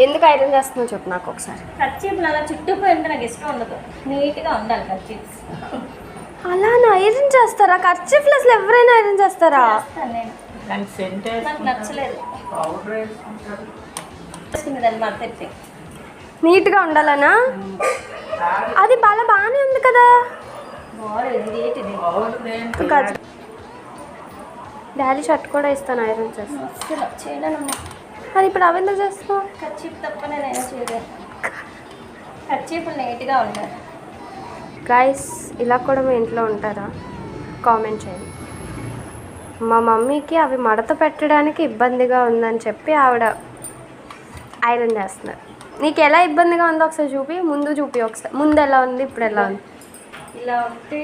ఎందుకు ఐరన్ చేస్తున్నావు చెప్పు నాకు ఒకసారి. కర్చీఫ్లు అలా చుట్టుపోయి ఉంటే నాకు ఇష్టం ఉండదు, నీట్గా ఉండాలి కర్చీఫ్స్. అలా ఐరన్ చేస్తారా కర్చీఫ్లు? అసలు ఎవరైనా ఐరన్ చేస్తారా? నేను నాకు నచ్చలేదు దాన్ని మడతెట్టి నీట్గా ఉండాలనా? అది బాగానే ఉంది కదా. డాడీ షర్ట్ కూడా ఇస్తాను ఐరన్ చేస్తాను. చేయలేనమ్మా. అది ఇప్పుడు అవెందుకు చేస్తావు? కర్చీఫ్ తప్ప నేను చేయలేదు. కర్చీఫ్లు నీట్గా ఉండాలి. గైస్ ఇలా కూడా మీ ఇంట్లో ఉంటారా? కామెంట్ చేయండి. మా మమ్మీకి అవి మడత పెట్టడానికి ఇబ్బందిగా ఉందని చెప్పి ఆవిడ ఐరన్ చేస్తున్నారు. నీకు ఎలా ఇబ్బందిగా ఉందో ఒకసారి చూపి. ముందు చూపి ఒకసారి. ముందు ఎలా ఉంది, ఇప్పుడు ఎలా ఉంది? ఇలా ఉంటే